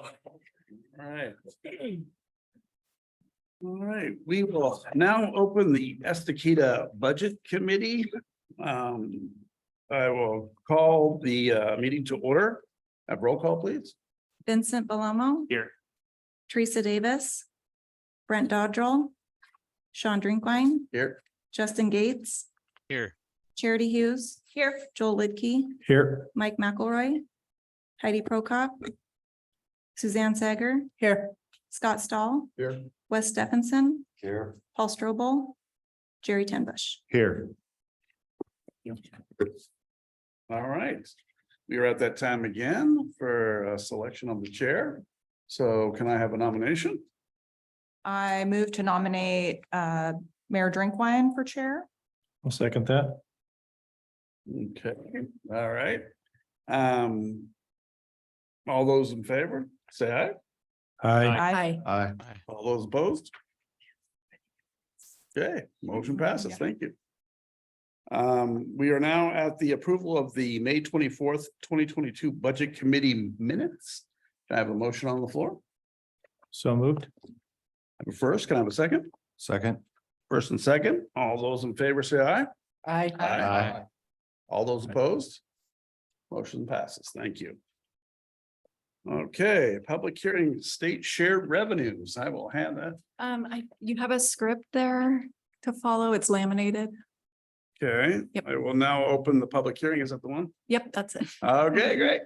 All right. All right, we will now open the Estacada Budget Committee. I will call the meeting to order. Have roll call, please. Vincent Belomo. Here. Teresa Davis. Brent Dodrell. Sean Drinkwine. Here. Justin Gates. Here. Charity Hughes. Here. Joel Lidkey. Here. Mike McElroy. Heidi Prokop. Suzanne Sager. Here. Scott Stahl. Here. Wes Stephenson. Here. Paul Strobel. Jerry Tenbush. Here. All right, we are at that time again for a selection of the chair. So can I have a nomination? I move to nominate Mayor Drinkwine for chair. I'll second that. Okay, all right. All those in favor, say aye. Aye. Aye. Aye. All those opposed? Okay, motion passes. Thank you. We are now at the approval of the May 24th, 2022 Budget Committee minutes. Can I have a motion on the floor? So moved. I have a first, can I have a second? Second. First and second, all those in favor say aye. Aye. Aye. All those opposed? Motion passes. Thank you. Okay, public hearing, state shared revenues. I will hand that. You have a script there to follow. It's laminated. Okay, Yep. I will now open the public hearing. Is that the one? Yep, that's it. Okay, great.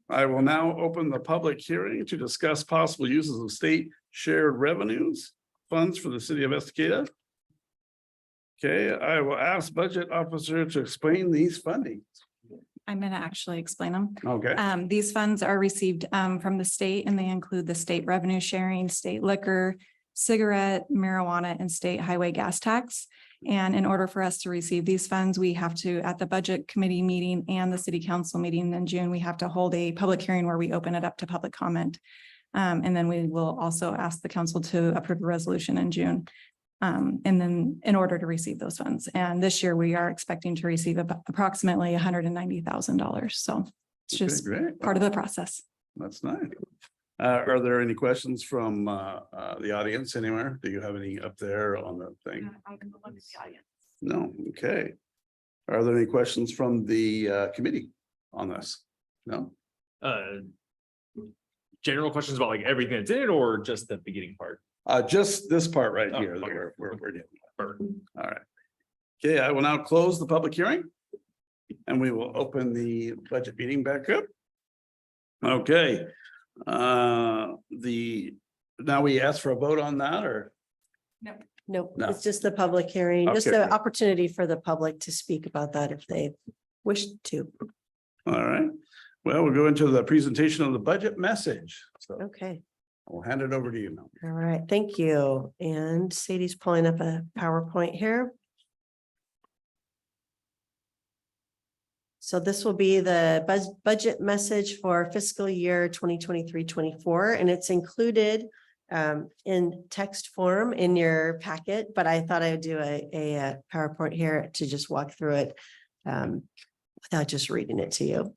I will now open the public hearing to discuss possible uses of state shared revenues, funds for the city of Estacada. Okay, I will ask budget officer to explain these fundings. I'm going to actually explain them. Okay, These funds are received from the state, and they include the state revenue sharing, state liquor, cigarette, marijuana, and state highway gas tax. And in order for us to receive these funds, we have to, at the budget committee meeting and the city council meeting in June, we have to hold a public hearing where we open it up to public comment. And then we will also ask the council to approve a resolution in June. And then in order to receive those funds. And this year we are expecting to receive approximately $190,000. So it's okay, just great. part of the process. That's nice. Are there any questions from the audience anywhere? Do you have any up there on the thing? No, okay. Are there any questions from the committee on this? No? General questions about like everything that's in it or just the beginning part? Just this part right Oh, here that okay. we're dealing with. Perfect. All right. Okay, I will now close the public hearing. And we will open the budget meeting back up. Okay. Now we ask for a vote on that or? No, No. it's just the public hearing, just Okay. the opportunity for the public to speak about that if they wish to. All right. Well, we'll go into the presentation of the budget message. So Okay, I'll hand it over to you now. all right, thank you. And Sadie's pulling up a PowerPoint here. So this will be the budget message for fiscal year 2023-24, and it's included in text form in your packet, but I thought I would do a PowerPoint here to just walk through it without just reading it to you.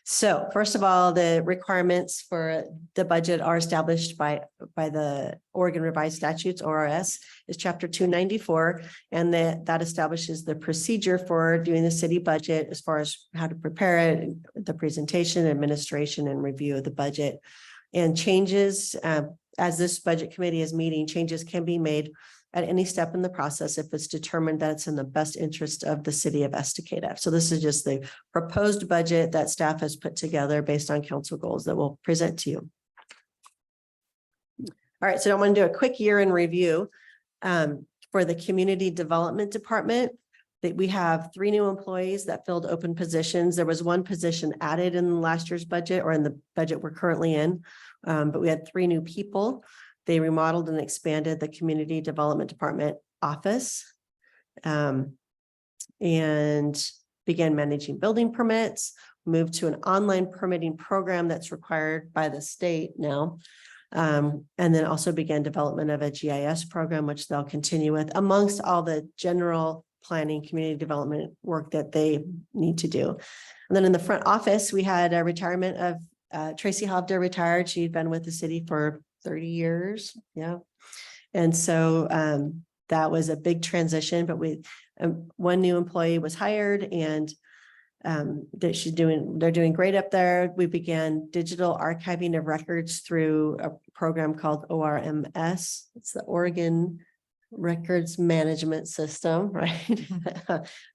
So first of all, the requirements for the budget are established by the Oregon Revised Statutes, ORS, is Chapter 294, and that establishes the procedure for doing the city budget as far as how to prepare it, the presentation, administration, and review of the budget. And changes, as this budget committee is meeting, changes can be made at any step in the process if it's determined that it's in the best interest of the city of Estacada. So this is just the proposed budget that staff has put together based on council goals that we'll present to you. All right, so I'm going to do a quick year in review for the community development department. That we have 3 new employees that filled open positions. There was 1 position added in last year's budget or in the budget we're currently in, but we had 3 new people. They remodeled and expanded the community development department office and began managing building permits, moved to an online permitting program that's required by the state now. And then also began development of a GIS program, which they'll continue with amongst all the general planning, community development work that they need to do. And then in the front office, we had a retirement of Tracy Hovder retired. She'd been with the city for 30 years. Yeah. And so that was a big transition, but one new employee was hired and they're doing great up there. We began digital archiving of records through a program called ORMS. It's the Oregon Records Management System, right?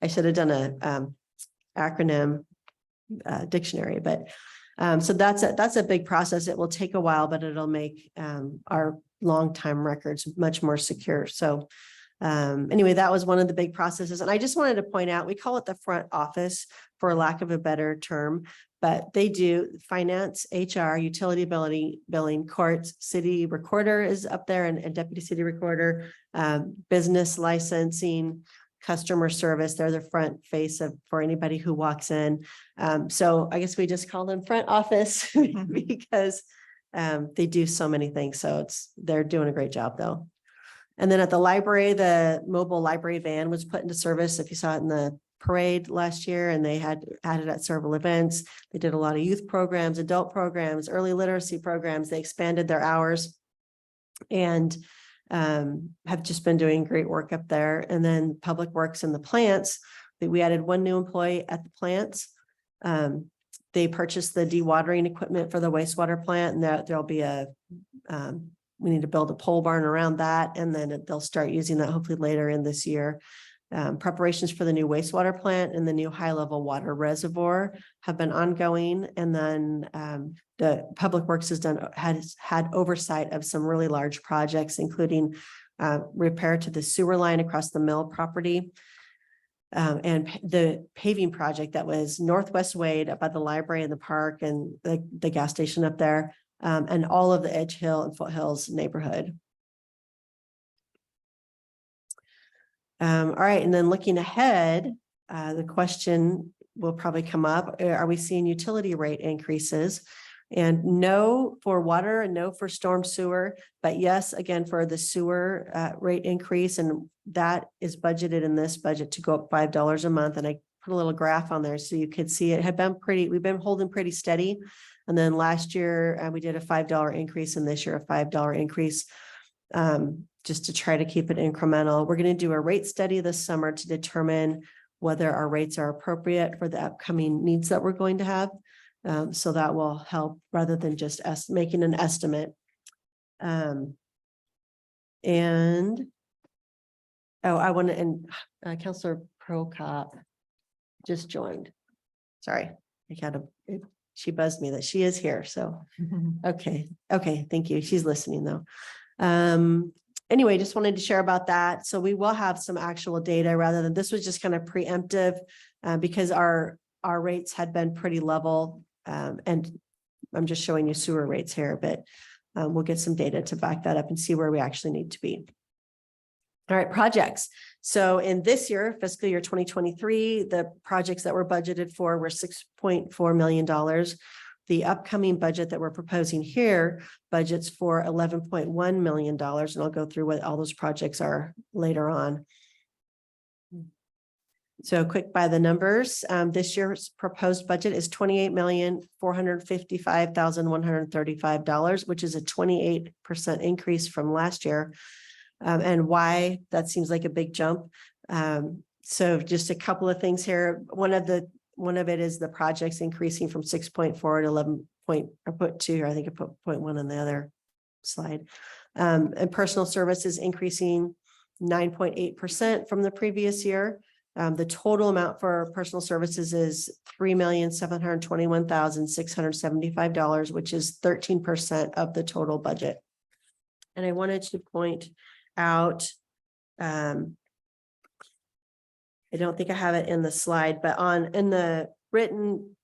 I should have done a acronym dictionary, but so that's a big process. It will take a while, but it'll make our longtime records much more secure. So anyway, that was one of the big processes. And I just wanted to point out, we call it the front office for lack of a better term, but they do finance, HR, utility billing, courts, city recorder is up there and deputy city recorder, business licensing, customer service. They're the front face for anybody who walks in. So I guess we just call them front office because they do so many things. So they're doing a great job though. And then at the library, the mobile library van was put into service. If you saw it in the parade last year, and they had it at several events. They did a lot of youth programs, adult programs, early literacy programs. They expanded their hours and have just been doing great work up there. And then Public Works and the plants, we added one new employee at the plants. They purchased the dewatering equipment for the wastewater plant, and there'll be we need to build a pole barn around that, and then they'll start using that hopefully later in this year. Preparations for the new wastewater plant and the new high-level water reservoir have been ongoing. And then the Public Works has had oversight of some really large projects, including repair to the sewer line across the mill property. And the paving project that was Northwest Wade up by the library and the park and the gas station up there, and all of the Edge Hill and Foothills neighborhood. All right, and then looking ahead, the question will probably come up, are we seeing utility rate increases? And no for water and no for storm sewer, but yes, again, for the sewer rate increase, and that is budgeted in this budget to go up $5 a month. And I put a little graph on there so you could see it had been we've been holding pretty steady. And then last year we did a $5 increase, and this year a $5 increase. Just to try to keep it incremental. We're going to do a rate study this summer to determine whether our rates are appropriate for the upcoming needs that we're going to have. So that will help rather than just making an estimate. And Councilor Prokop just joined. Sorry, she buzzed me that she is here. So, okay. Thank you. She's listening though. Anyway, just wanted to share about that. So we will have some actual data rather than this was just kind of preemptive because our rates had been pretty level. And I'm just showing you sewer rates here, but we'll get some data to back that up and see where we actually need to be. All right, projects. So in this year, fiscal year 2023, the projects that were budgeted for were $6.4 million. The upcoming budget that we're proposing here budgets for $11.1 million. And I'll go through what all those projects are later on. So quick by the numbers. This year's proposed budget is $28,455,135, which is a 28% increase from last year. And why that seems like a big jump. So just a couple of things here. One of it is the projects increasing from 6.4 to 11 point, I put 2 here. I think I put 0.1 on the other slide. And personal services increasing 9.8% from the previous year. The total amount for personal services is $3,721,675, which is 13% of the total budget. And I wanted to point out, I don't think I have it in the slide, but in the written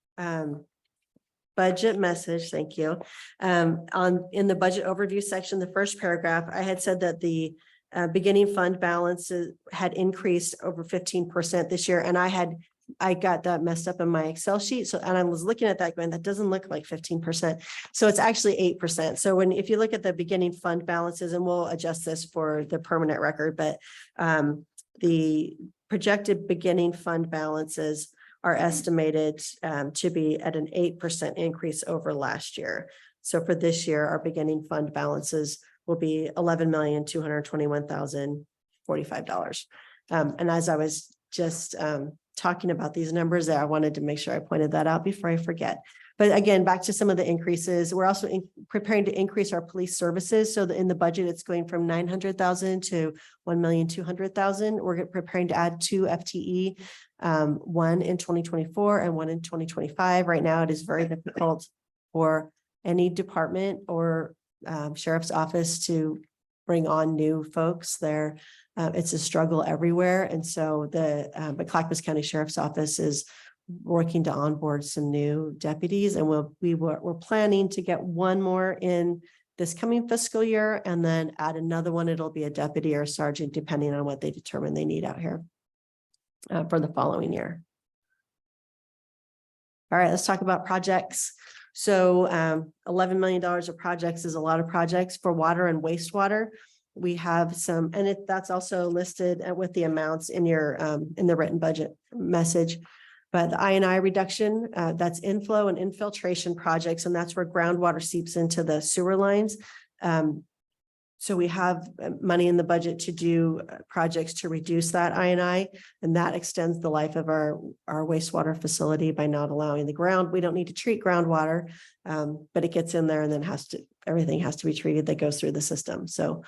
budget message, thank you. In the budget overview section, the first paragraph, I had said that the beginning fund balances had increased over 15% this year. And I got that messed up in my Excel sheet. So, and I was looking at that going, that doesn't look like 15%. So it's actually 8%. So if you look at the beginning fund balances, and we'll adjust this for the permanent record, but the projected beginning fund balances are estimated to be at an 8% increase over last year. So for this year, our beginning fund balances will be $11,221,045. And as I was just talking about these numbers there, I wanted to make sure I pointed that out before I forget. But again, back to some of the increases, we're also preparing to increase our police services. So in the budget, it's going from 900,000 to 1,200,000. We're preparing to add 2 FTE, one in 2024 and one in 2025. Right now, it is very difficult for any department or sheriff's office to bring on new folks there. It's a struggle everywhere. And so the Clackamas County Sheriff's Office is working to onboard some new deputies, and we're planning to get one more in this coming fiscal year and then add another one. It'll be a deputy or a sergeant, depending on what they determine they need out here for the following year. All right, let's talk about projects. So $11 million of projects is a lot of projects for water and wastewater. We have some, and that's also listed with the amounts in your in the written budget message. But the I&I reduction, that's inflow and infiltration projects, and that's where groundwater seeps into the sewer lines. So we have money in the budget to do projects to reduce that I&I, and that extends the life of our wastewater facility by not allowing the ground. We don't need to treat groundwater, but it gets in there and then everything has to be treated that goes through the system. So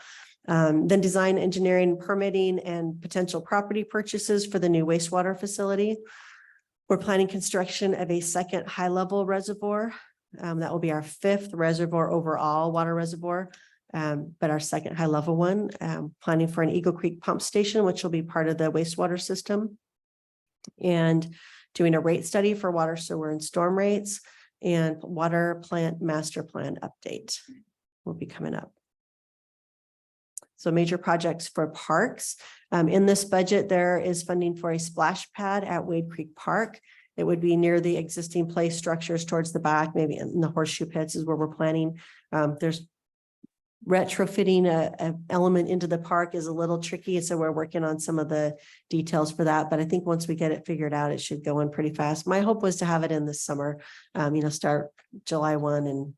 then design, engineering, permitting, and potential property purchases for the new wastewater facility. We're planning construction of a second high-level reservoir. That will be our 5th reservoir overall water reservoir, but our second high-level one. Planning for an Eagle Creek pump station, which will be part of the wastewater system, and doing a rate study for water, sewer, and storm rates, and water plant master plan update will be coming up. So major projects for parks. In this budget, there is funding for a splash pad at Wade Creek Park. It would be near the existing play structures towards the back, maybe in the horseshoe pits is where we're planning. There's retrofitting a element into the park is a little tricky. So we're working on some of the details for that. But I think once we get it figured out, it should go in pretty fast. My hope was to have it in this summer, start July 1 and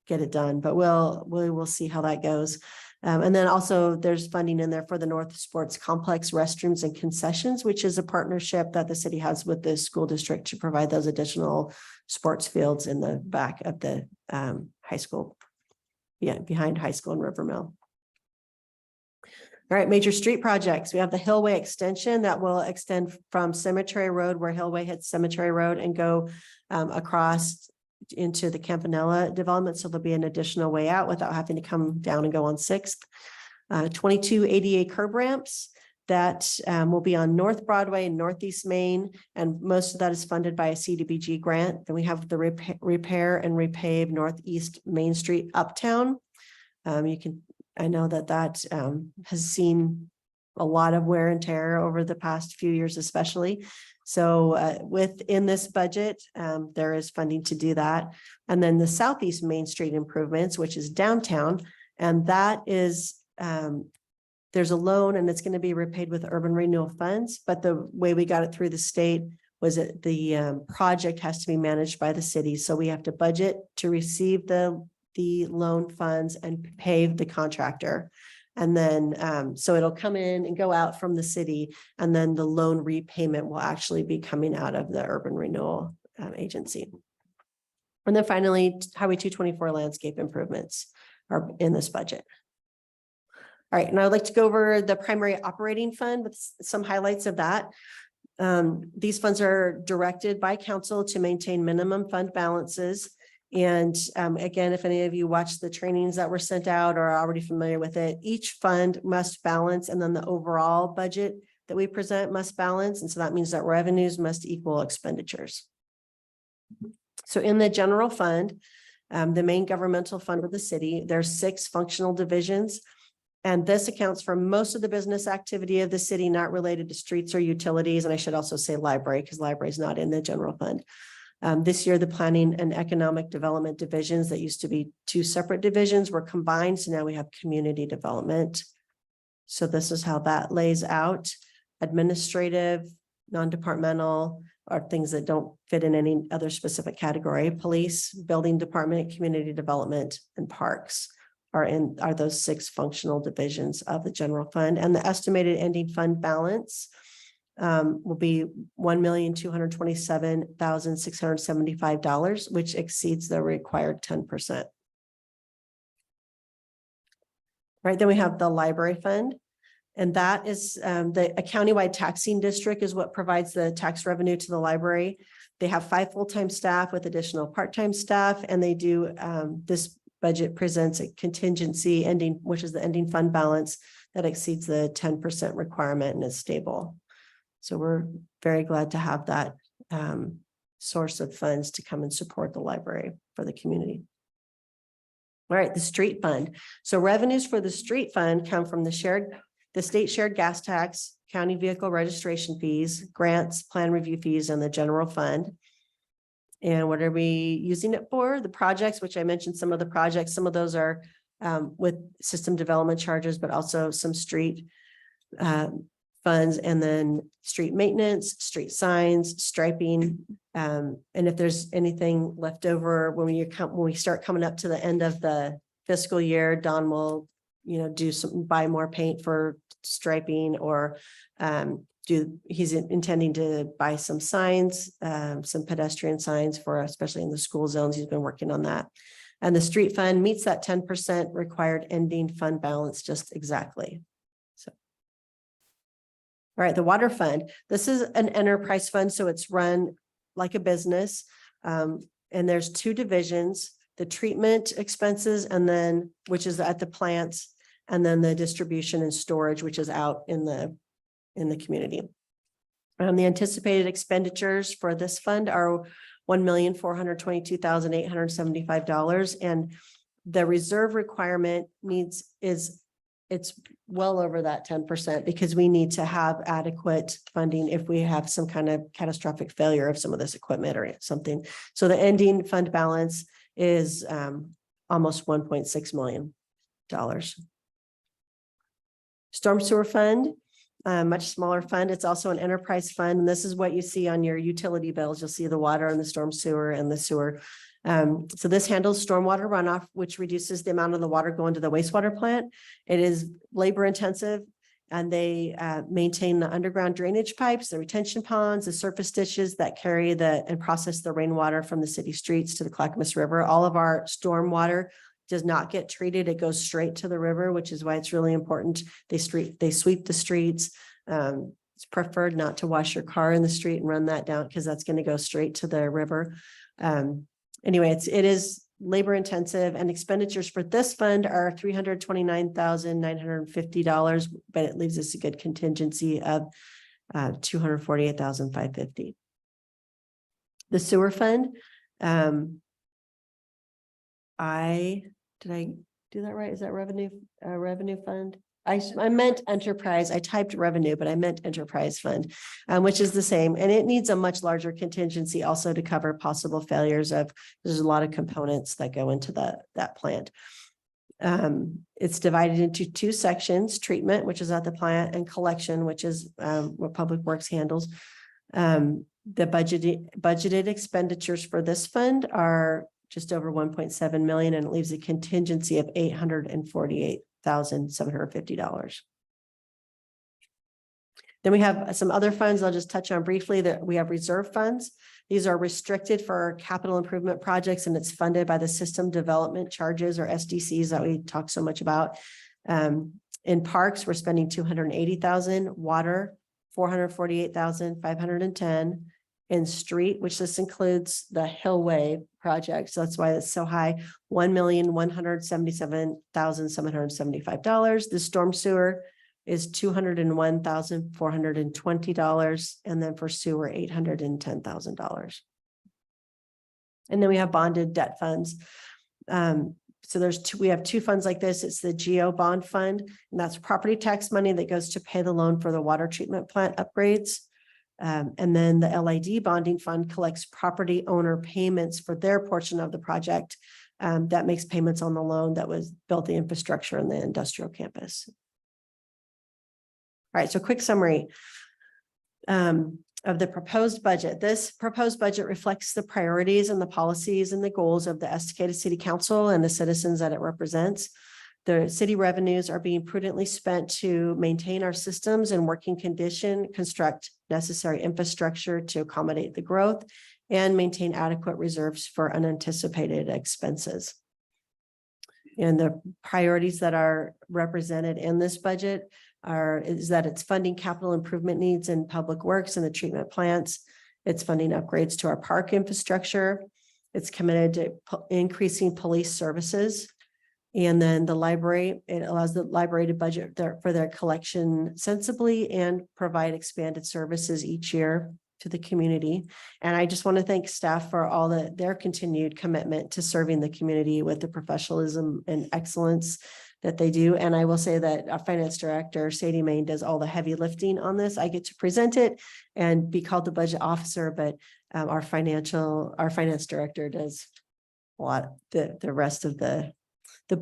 get it done, but we'll see how that goes. And then also there's funding in there for the North Sports Complex restrooms and concessions, which is a partnership that the city has with the school district to provide those additional sports fields in the back of the high school. Yeah, behind high school in Rivermill. All right, major street projects. We have the Hillway extension that will extend from Cemetery Road, where Hillway hits Cemetery Road, and go across into the Campanella development. So there'll be an additional way out without having to come down and go on 6th. 22 ADA curb ramps that will be on North Broadway and Northeast Main, and most of that is funded by a CDBG grant. Then we have the repair and repave Northeast Main Street Uptown. I know that has seen a lot of wear and tear over the past few years, especially. So within this budget, there is funding to do that. And then the Southeast Main Street improvements, which is downtown, and that is, there's a loan and it's going to be repaid with urban renewal funds. But the way we got it through the state was that the project has to be managed by the city. So we have to budget to receive the loan funds and pay the contractor. And then, so it'll come in and go out from the city, and then the loan repayment will actually be coming out of the urban renewal agency. And then finally, Highway 224 landscape improvements are in this budget. All right, and I would like to go over the primary operating fund with some highlights of that. These funds are directed by council to maintain minimum fund balances. And again, if any of you watched the trainings that were sent out or are already familiar with it, each fund must balance, and then the overall budget that we present must balance. And so that means that revenues must equal expenditures. So in the general fund, the main governmental fund of the city, there's 6 functional divisions. And this accounts for most of the business activity of the city, not related to streets or utilities. And I should also say library, because library is not in the general fund. This year, the planning and economic development divisions that used to be 2 separate divisions were combined. So now we have community development. So this is how that lays out: administrative, non-departmental, are things that don't fit in any other specific category. Police, building department, community development, and parks are those 6 functional divisions of the general fund. And the estimated ending fund balance will be $1,227,675, which exceeds the required 10%. Right, then we have the library fund. And that is a countywide taxing district is what provides the tax revenue to the library. They have 5 full-time staff with additional part-time staff, and they do this budget presents a contingency ending, which is the ending fund balance that exceeds the 10% requirement and is stable. So we're very glad to have that source of funds to come and support the library for the community. All right, the street fund. So revenues for the street fund come from the state shared gas tax, county vehicle registration fees, grants, plan review fees, and the general fund. And what are we using it for? The projects, which I mentioned some of the projects, some of those are with system development charges, but also some street funds, and then street maintenance, street signs, striping. And if there's anything left over when we start coming up to the end of the fiscal year, Don will, buy more paint for striping, or he's intending to buy some signs, some pedestrian signs for, especially in the school zones. He's been working on that. And the street fund meets that 10% required ending fund balance just exactly. So, all right, the water fund. This is an enterprise fund, so it's run like a business. And there's 2 divisions, the treatment expenses, and then, which is at the plants, and then the distribution and storage, which is out in the community. The anticipated expenditures for this fund are $1,422,875. And the reserve requirement it's well over that 10%, because we need to have adequate funding if we have some kind of catastrophic failure of some of this equipment or something. So the ending fund balance is almost $1.6 million. Storm sewer fund, much smaller fund. It's also an enterprise fund. And this is what you see on your utility bills. You'll see the water and the storm sewer and the sewer. So this handles stormwater runoff, which reduces the amount of the water going to the wastewater plant. It is labor intensive, and they maintain the underground drainage pipes, the retention ponds, the surface ditches that carry and process the rainwater from the city streets to the Clackamas River. All of our stormwater does not get treated. It goes straight to the river, which is why it's really important. They sweep the streets. It's preferred not to wash your car in the street and run that down, because that's going to go straight to the river. Anyway, it is labor intensive, and expenditures for this fund are $329,950, but it leaves us a good contingency of $248,550. The sewer fund. Did I do that right? Is that revenue fund? I meant enterprise. I typed revenue, but I meant enterprise fund, which is the same. And it needs a much larger contingency also to cover possible failures there's a lot of components that go into that plant. It's divided into 2 sections: treatment, which is at the plant, and collection, which is what Public Works handles. The budgeted expenditures for this fund are just over 1.7 million, and it leaves a contingency of $848,750. Then we have some other funds I'll just touch on briefly. That we have reserve funds. These are restricted for capital improvement projects, and it's funded by the system development charges, or SDCs, that we talk so much about. In parks, we're spending $280,000, water $448,510. In street, which this includes the Hillway project, so that's why it's so high, $1,177,775. The storm sewer is $201,420, and then for sewer $810,000. And then we have bonded debt funds. So we have 2 funds like this. It's the GEO bond fund, and that's property tax money that goes to pay the loan for the water treatment plant upgrades. And then the LID bonding fund collects property owner payments for their portion of the project. That makes payments on the loan that was built the infrastructure in the industrial campus. All right, so quick summary. of the proposed budget. This proposed budget reflects the priorities and the policies and the goals of the Estacada City Council and the citizens that it represents. The city revenues are being prudently spent to maintain our systems in working condition, construct necessary infrastructure to accommodate the growth, and maintain adequate reserves for unanticipated expenses. And the priorities that are represented in this budget is that it's funding capital improvement needs in public works and the treatment plants. It's funding upgrades to our park infrastructure. It's committed to increasing police services. And then the library, it allows the library to budget for their collection sensibly and provide expanded services each year to the community. And I just want to thank staff for all their continued commitment to serving the community with the professionalism and excellence that they do. And I will say that our finance director, Sadie Main, does all the heavy lifting on this. I get to present it and be called the budget officer, but our finance director does a lot, the rest of the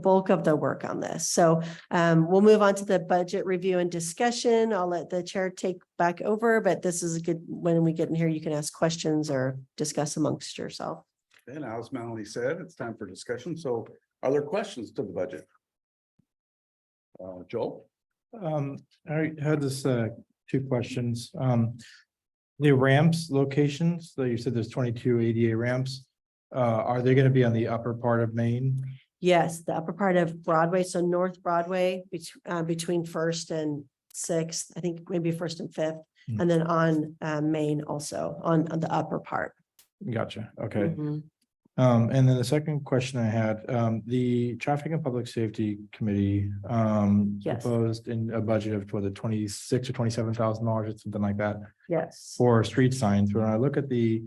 bulk of the work on this. So we'll move on to the budget review and discussion. I'll let the chair take back over, but this is a good, when we get in here, you can ask questions or discuss amongst yourself. And as Melanie said, it's time for discussion. So are there questions to the budget? Joel? I had this, two questions. The ramps locations, so you said there's 22 ADA ramps. Are they going to be on the upper part of Main? Yes, the upper part of Broadway, so North Broadway, between First and Sixth, I think maybe First and Fifth, and then on Main also on the upper part. Gotcha. Okay. Mhm. And then the second question I had, the Traffic and Public Safety Committee, Yes. proposed in a budget of the $26,000 or $27,000 or something like that Yes. for street signs. When I look at the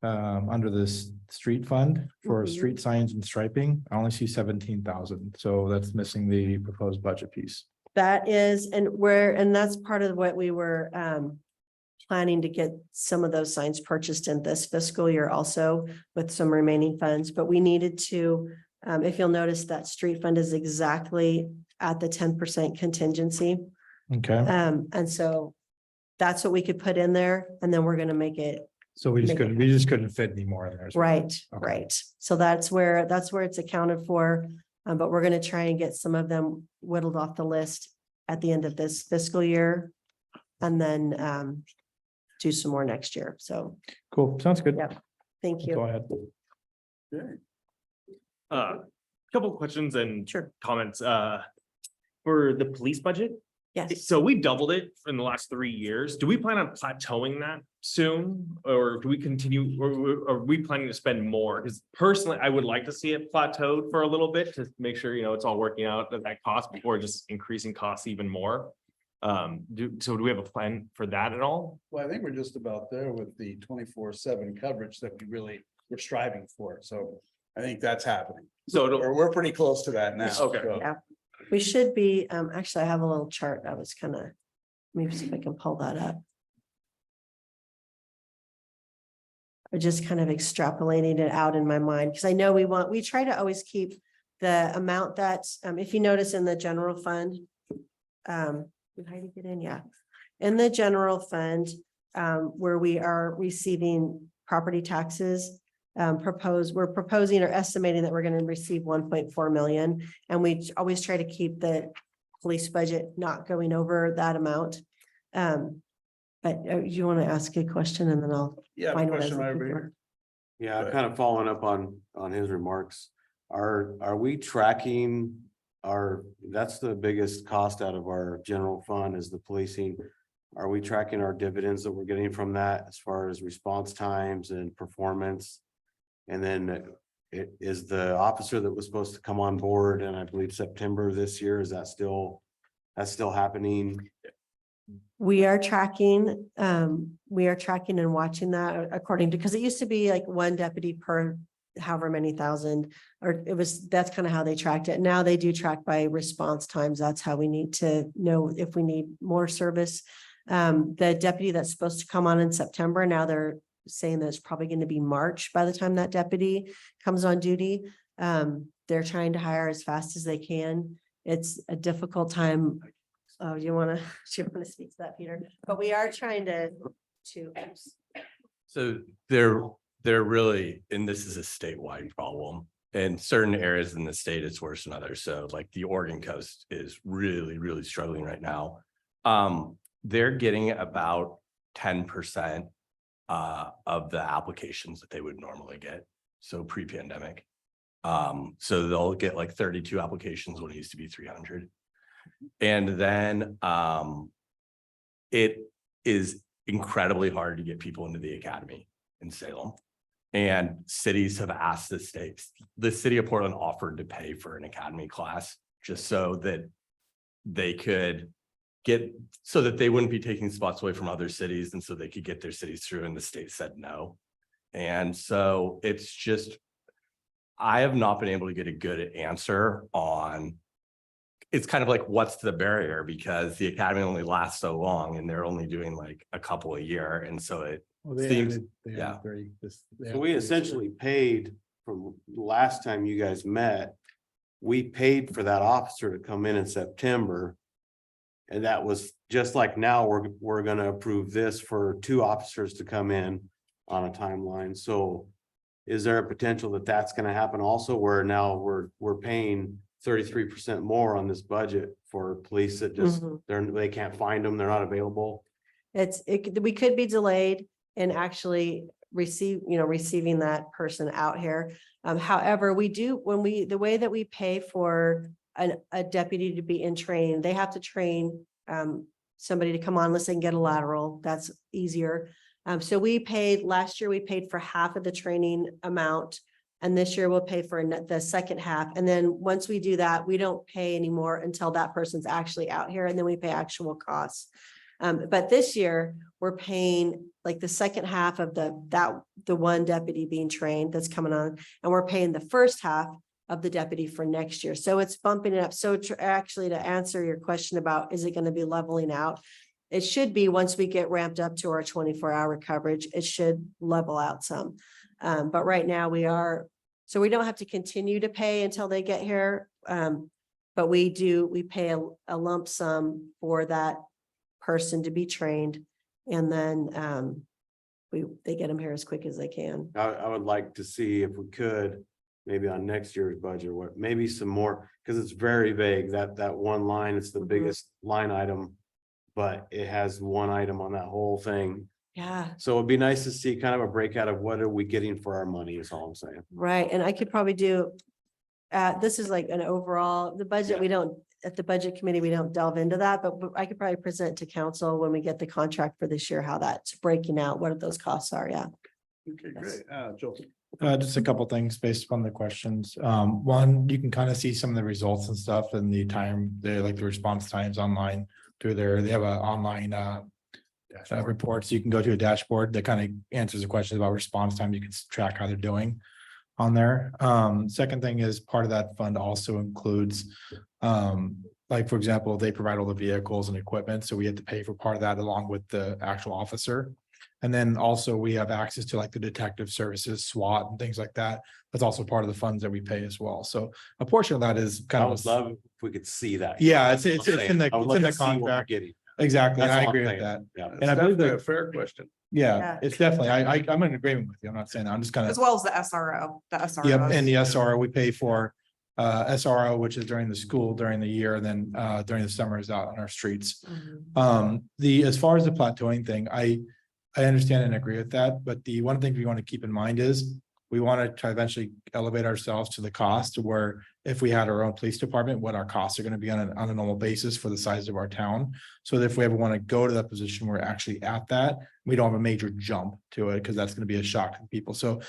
under this street fund for Mhm. street signs and striping, I only see 17,000. So that's missing the proposed budget piece. That is, and that's part of what we were planning to get some of those signs purchased in this fiscal year also with some remaining funds, but we needed to, if you'll notice that street fund is exactly at the 10% contingency. Okay, And so that's what we could put in there, and then we're gonna make it so we Make it just couldn't fit any more in there. right, Okay. right. So that's where it's accounted for. But we're gonna try and get some of them whittled off the list at the end of this fiscal year. And then do some more next year. So Cool, sounds good. Yep. thank That's you. all I had. Okay. Couple questions and Sure. comments, for the police budget. Yes. So we doubled it in the last 3 years. Do we plan on plateauing that soon? Or do we continue, or are we planning to spend more? Because personally, I would like to see it plateaued for a little bit to make sure, it's all working out at that cost before just increasing costs even more. Do we have a plan for that at all? Well, I think we're just about there with the 24/7 coverage that we're striving for. So I think that's happening. So We're pretty close to that now. Okay. So- Yeah. We should be, actually, I have a little chart. I was maybe see if I can pull that up. I'm just kind of extrapolating it out in my mind, because I know we try to always keep the amount that, if you notice in the general fund. How do you get in? Yeah. In the general fund, where we are receiving property taxes. We're proposing or estimating that we're going to receive 1.4 million. And we always try to keep the police budget not going over that amount. But you want to ask a question and then I'll Yeah. find what I was question right looking over for. here. Yeah, But- kind of following up on his remarks. Are we tracking that's the biggest cost out of our general fund is the policing. Are we tracking our dividends that we're getting from that as far as response times and performance? And then is the officer that was supposed to come on board and I believe September this year, that's still happening? We are tracking and watching that according to, because it used to be like one deputy per however many thousand, or that's kind of how they tracked it. Now they do track by response times. That's how we need to know if we need more service. The deputy that's supposed to come on in September, now they're saying that it's probably going to be March by the time that deputy comes on duty. They're trying to hire as fast as they can. It's a difficult time. Oh, do you want to speak to that, Peter? But we are trying to to. So they're really, and this is a statewide problem. In certain areas in the state, it's worse than others. So like the Oregon coast is really, really struggling right now. They're getting about 10% of the applications that they would normally get. So pre-pandemic. So they'll get like 32 applications when it used to be 300. And then it is incredibly hard to get people into the academy in Salem. And cities have asked the city of Portland offered to pay for an academy class just so that they could so that they wouldn't be taking spots away from other cities and so they could get their cities through, and the state said no. And so it's just, I have not been able to get a good answer on, it's kind of like, what's the barrier? Because the academy only lasts so long and they're only doing like a couple a year. And so it seems, yeah. So we essentially paid from last time you guys met, we paid for that officer to come in September. And that was just like now we're gonna approve this for 2 officers to come in on a timeline. So is there a potential that that's gonna happen also, where now we're paying 33% more on this budget for police that just, they can't find them, they're not available? We could be delayed in actually receiving that person out here. However, we do, the way that we pay for a deputy to be in training, they have to train somebody to come on unless they can get a lateral. That's easier. So last year we paid for half of the training amount, and this year we'll pay for the second half. And then once we do that, we don't pay anymore until that person's actually out here, and then we pay actual costs. But this year we're paying like the second half of the one deputy being trained that's coming on, and we're paying the first half of the deputy for next year. So it's bumping it up. So actually, to answer your question about, is it going to be leveling out? It should be. Once we get ramped up to our 24-hour coverage, it should level out some. But right now so we don't have to continue to pay until they get here. But we pay a lump sum for that person to be trained. And then they get them here as quick as they can. I would like to see if we could, maybe on next year's budget, maybe some more, because it's very vague, that one line, it's the biggest line item, but it has one item on that whole thing. Yeah, So it'd be nice to see kind of a breakout of what are we getting for our money, is all I'm saying. right. And I could probably do, this is like an overall, the budget, at the budget committee, we don't delve into that, but I could probably present to council when we get the contract for this year, how that's breaking out, what those costs are. Yeah. Okay, great. Joel. Just a couple things based upon the questions. One, you can kind of see some of the results and stuff and the time, the response times online through they have an online reports. You can go to a dashboard that kind of answers the questions about response time. You can track how they're doing on there. Second thing is, part of that fund also includes, like, for example, they provide all the vehicles and equipment. So we have to pay for part of that along with the actual officer. And then also we have access to like the detective services, SWAT and things like that. That's also part of the funds that we pay as well. So a portion of that is kind I of. would love if we could see that. Yeah, it's in the I would love to see what we're contract. getting. Exactly. And That's I all I'm agree with saying. that. Yeah. And I believe Definitely a that, fair question. yeah, it's definitely, I'm in agreement with you. I'm not saying that. I'm just kind As of, well as the SRO, yep. And the SRO, we pay for SRO, which is during the year, and then during the summer is out on our streets. As far as the plateauing thing, I understand and agree with that, but the one thing we want to keep in mind is we want to try eventually elevate ourselves to the cost where if we had our own police department, what our costs are going to be on a normal basis for the size of our town. So that if we ever want to go to that position, we're actually at that, we don't have a major jump to it, because that's going to be a shock to people. So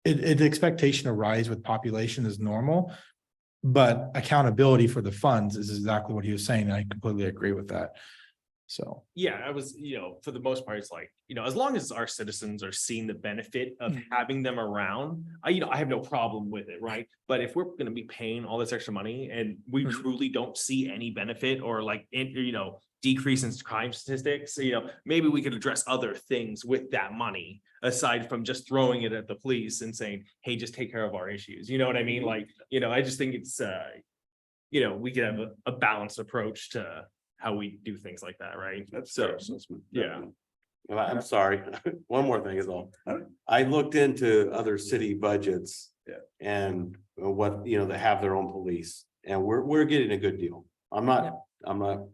the expectation to rise with population is normal, but accountability for the funds is exactly what he was saying. And I completely agree with that. So. Yeah, I was, for the most part, it's like, as long as our citizens are seeing the benefit of having them around, I have no problem with it, right? But if we're gonna be paying all this extra money and we truly don't see any benefit or decrease in crime statistics, maybe we could address other things with that money aside from just throwing it at the police and saying, hey, just take care of our issues. You know what I mean? Like, I just think it's, we could have a balanced approach to how we do things like that, right? That's So, fair assessment. yeah. Definitely. I'm sorry, one more thing is all. All right. I looked into other city budgets. Yeah. And what, they have their own police, and we're getting a good deal. I'm not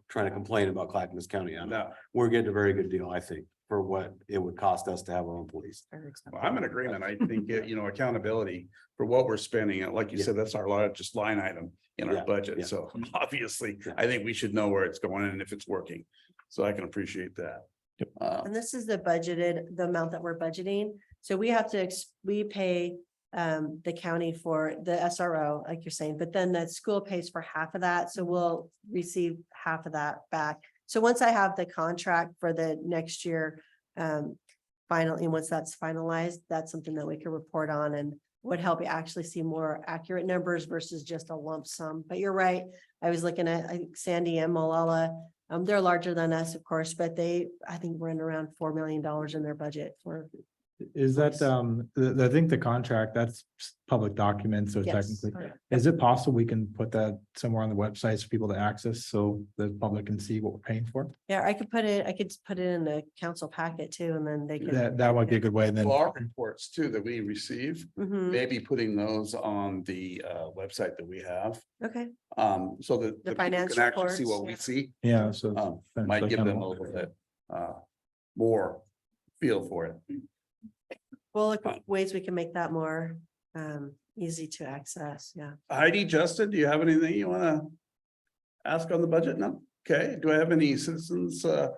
trying to complain about Clackamas County. I know No, we're getting a very good deal, I think, for what it would cost us to have our own police. well, I'm in agreement. I think, accountability for what we're spending, and like you Yeah. said, that's our largest line item in our Yeah, budget. yeah. So obviously, Yeah. I think we should know where it's going and if it's working. So I can appreciate that. And this is the budgeted, the amount that we're budgeting. So we have to, we pay the county for the SRO, like you're saying, but then the school pays for half of that. So we'll receive half of that back. So once I have the contract for the next year, finally, once that's finalized, that's something that we can report on and would help you actually see more accurate numbers versus just a lump sum. But you're right. I was looking at, I think Sandy and Malala, they're larger than us, of course, but I think we're in around $4 million in their budget for. Is that, I think the contract, that's public document, so Yes. technically, is it possible we can put that somewhere on the website for people to access so the public can see what we're paying for? Yeah, I could put it in the council packet too, and then they can. That might be a good way, and then. Well, our reports too that we receive, Mhm. maybe putting those on the website that we have. Okay, So that The the people finance can actually see reports, what we yeah. see. Yeah, so. Might give them a little bit more feel for it. we'll look at ways we can make that more easy to access, yeah. Heidi, Justin, do you have anything you want to ask on the budget? No? Okay, do I have any citizens that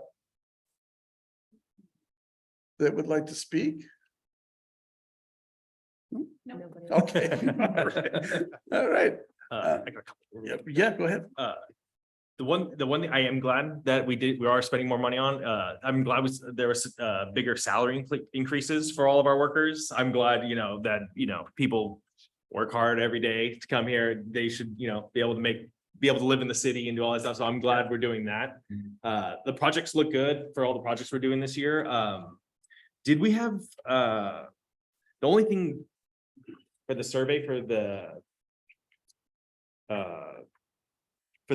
would like to speak? Nobody- Okay. All right. I got a couple. Yeah, go ahead. The one thing I am glad that we are spending more money on, I'm glad there was bigger salary increases for all of our workers. I'm glad, that, people work hard every day to come here. They should, be able to live in the city and do all that stuff. So I'm glad we're doing that. The projects look good for all the projects we're doing this year. Did we have, the only thing for the survey for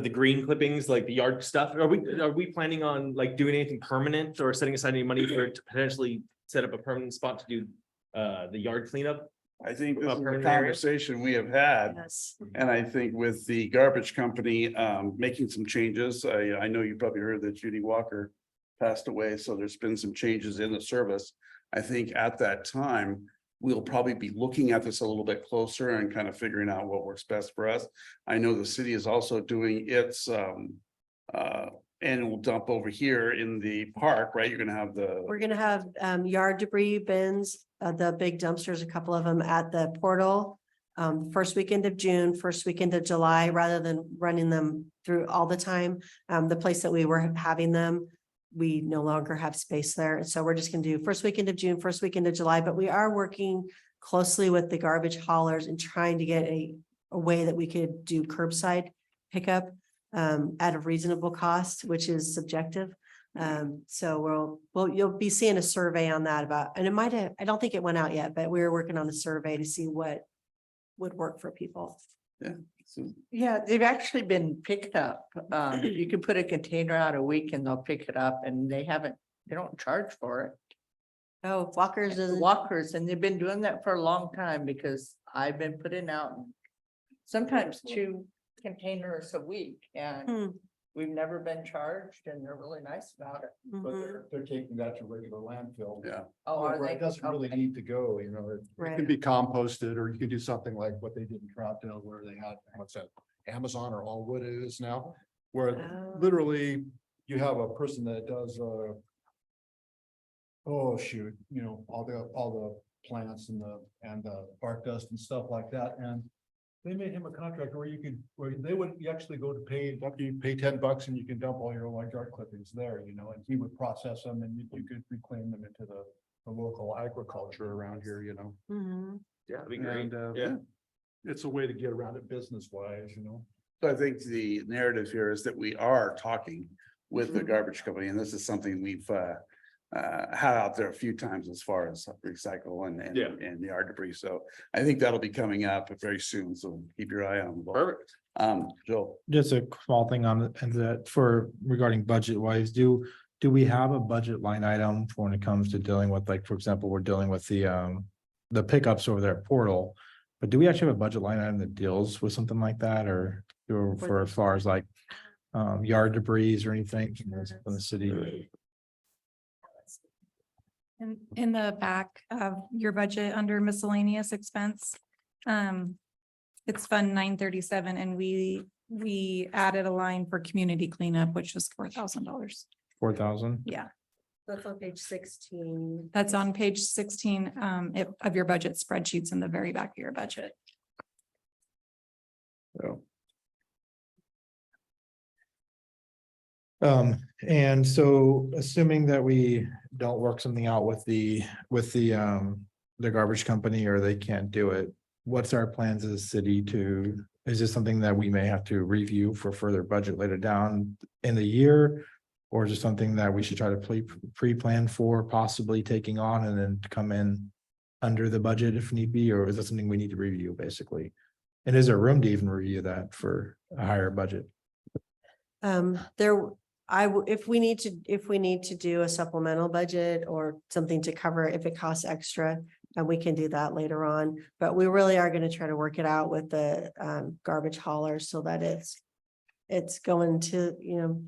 the green clippings, like the yard stuff, are we planning on like doing anything permanent or setting aside any money to potentially set up a permanent spot to do the yard cleanup? I think this is a Permanent area? conversation we have had. Yes, And I think with the garbage company making some changes, I know you probably heard that Judy Walker passed away, so there's been some changes in the service. I think at that time, we'll probably be looking at this a little bit closer and kind of figuring out what works best for us. I know the city is also doing its annual dump over here in the park, right? You're gonna have we're gonna have yard debris bins, the big dumpsters, a couple of them at the portal. First weekend of June, first weekend of July, rather than running them through all the time. The place that we were having them, we no longer have space there. So we're just gonna do first weekend of June, first weekend of July, but we are working closely with the garbage haulers and trying to get a way that we could do curbside pickup at a reasonable cost, which is subjective. So you'll be seeing a survey on that and it might have, I don't think it went out yet, but we're working on a survey to see what would work for people. Yeah, they've actually been picked up. You can put a container out a week and they'll pick it up and they don't charge for it. Oh, Walker's is, Walkers, and they've been doing that for a long time because I've been putting out sometimes 2 containers a week and we've never been charged and they're really nice about it. But mhm, they're taking that to regular landfill. Yeah. Oh, are Where they? it doesn't really Okay. need to go, it Right. can be composted, or you can do something like what they did in Troutdale where they had, what's that, Amazon or Allwood it is now, where Oh. literally you have a person that does, oh, shoot, all the plants and the bark dust and stuff like that, and they made him a contract where where they would actually go to pay $10 and you can dump all your old yard clippings there, and he would process them and you could reclaim them into the local agriculture around here, mhm. Yeah, that'd be great. And, Yeah. it's a way to get around it business wise, So I think the narrative here is that we are talking with the Mhm. garbage company, and this is something we've had out there a few times as far as recycle Yeah. and yard debris. So I think that'll be coming up very soon. So keep your eye on the ball. Perfect. Joel. Just a small thing on and that for regarding budget wise, do do we have a budget line item for when it comes to dealing with, like, for example, we're dealing with the pickups over there at Portal? But do we actually have a budget line item that deals with something like that, or for as far as like yard debris or anything from the city? In the back of your budget under miscellaneous expense, it's Fund 937, and we added a line for community cleanup, which was $4,000. 4,000? Yeah, That's on page 16. that's on page 16 of your budget spreadsheets in the very back of your budget. So, And so assuming that we don't work something out with the garbage company, or they can't do it, what's our plans as a city to, is this something that we may have to review for further budget later down in the year? Or is it something that we should try to pre-plan for possibly taking on and then come in under the budget if need be, or is that something we need to review basically? And is there room to even review that for a higher budget? If we need to do a supplemental budget or something to cover if it costs extra, and we can do that later on. But we really are going to try to work it out with the garbage haulers so that it's going to,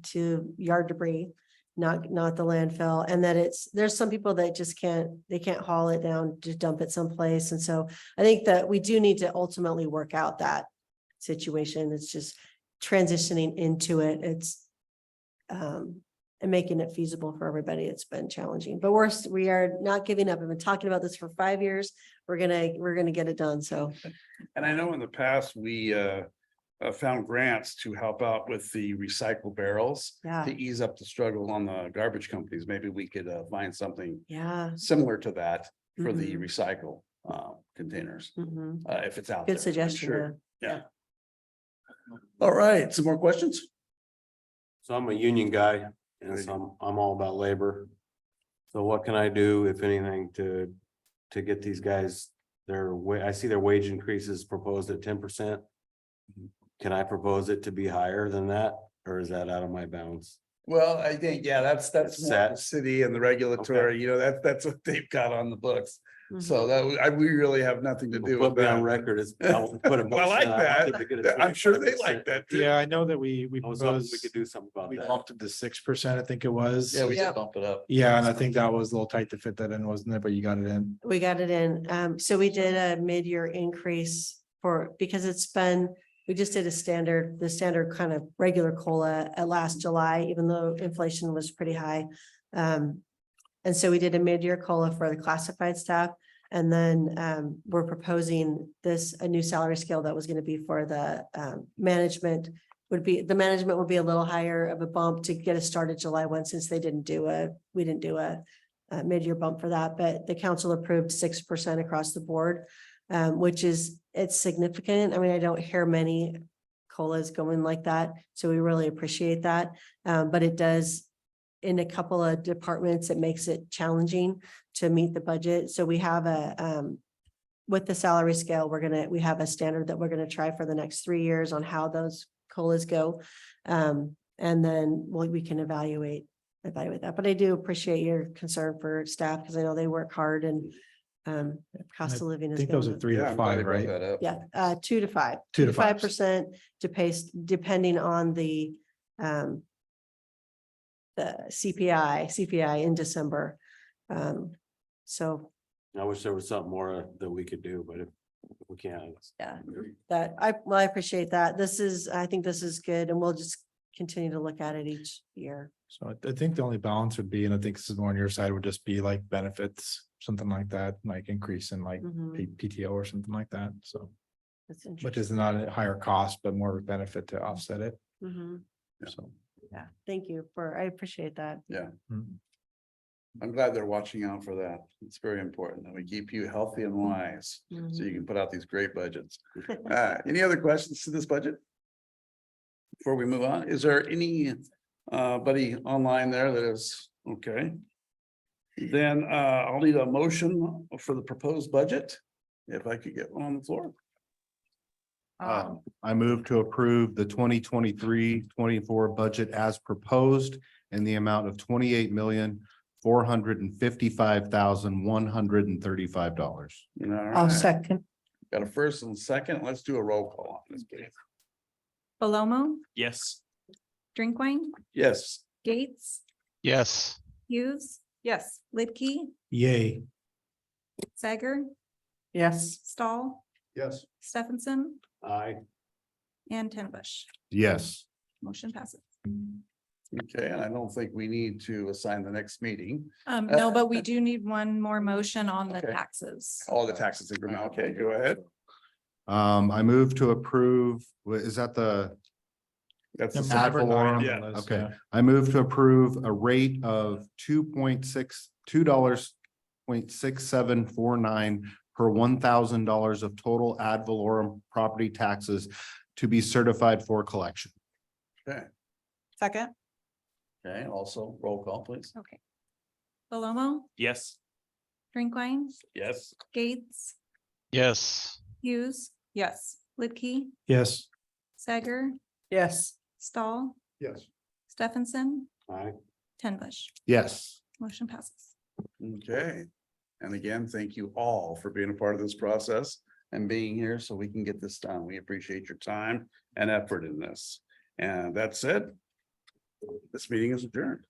to yard debris, not the landfill. And that there's some people that just can't haul it down to dump it someplace. And so I think that we do need to ultimately work out that situation. It's just transitioning into it. It's and making it feasible for everybody. It's been challenging, but we are not giving up. I've been talking about this for 5 years. We're gonna get it done. So. and I know in the past, we found grants to help out with the recycle barrels. Yeah. To ease up the struggle on the garbage companies. Maybe we could find something Yeah. similar to that for the Mhm. recycle containers, Mhm. if it's out there. Good I'm suggestion. sure. Yeah. Yeah. All right, some more questions? So I'm a union guy and so I'm all about labor. So what can I do, if anything, to get these guys I see their wage increases proposed at 10%. Can I propose it to be higher than that, or is that out of my bounds? Well, I think, yeah, that's more Set. the city and the regulatory, that's what they've got on the books. So we really have nothing to do with Put me on that. record. I like that. I'm sure they like that too. Yeah, I know that we I was hoping we proposed, could do something about we that. bumped it to 6%, I think it was. Yeah, we Yeah. should bump it up. Yeah, and I think that was a little tight to fit that in, wasn't it? But you got it in. We got it in. So we did a mid-year increase because we just did the standard kind of regular COLA at last July, even though inflation was pretty high. And so we did a mid-year COLA for the classified staff. And then we're proposing a new salary scale that was going to be for the management would be a little higher of a bump to get us started July 1, since we didn't do a mid-year bump for that, but the council approved 6% across the board, which it's significant. I mean, I don't hear many COLAs going like that, so we really appreciate that. But it does, in a couple of departments, it makes it challenging to meet the budget. So we have with the salary scale, we have a standard that we're gonna try for the next 3 years on how those COLAs go. And then we can evaluate that. But I do appreciate your concern for staff, because I know they work hard and cost of living I is. think those are going up. 3 to 5, right? Yeah, 2 to 5. 2 to 5. 5% to pay, depending on the CPI in December. So I wish there was something more that we could do, but if we can't. yeah, I appreciate that. I think this is good, and we'll just continue to look at it each year. So I think the only balance would be, and I think this is more on your side, would just be like benefits, something like that, like increase in like Mhm. PTO or something like that. So, That's which interesting. is not a higher cost, but more of a benefit to offset it. Mhm. So. Yeah, thank you I appreciate that. mm. I'm glad they're watching out for that. It's very important that we keep you healthy and wise, so you can put out these great budgets. Any other questions to this budget? Before we move on, is there any buddy online there that is okay? Then I'll need a motion for the proposed budget. If I could get one on the floor. I move to approve the 2023-24 budget as proposed in the amount of $28,455,135. I'll second. Got a first and second. Let's do a roll call on this, please. Palomo, Yes. Drinkwine, Yes. Gates, Yes. Hughes, Yes. Lidkey, Yay. Sager, Yes. Stahl, Yes. Stephenson, Aye. and Ten Bush. Yes. Motion passes. Okay, and I don't think we need to assign the next meeting. No, but we do need one more motion on the Okay. taxes. All the taxes agreement. Okay, go ahead. I move to approve, is that the? That's the Number ad second. nine on valorem? the Yeah. list, Okay, yeah. I move to approve a rate of $2.6749 per $1,000 of total ad valorem property taxes to be certified for collection. Okay, Second. okay, also roll call, please. Okay. Palomo, Yes. Drinkwine, Yes. Gates, Yes. Hughes, Yes. Lidkey, Yes. Sager, Yes. Stahl, Yes. Stephenson, Aye. Ten Bush. Yes. Motion passes. Okay. And again, thank you all for being a part of this process and being here so we can get this done. We appreciate your time and effort in this. And that said, this meeting is adjourned.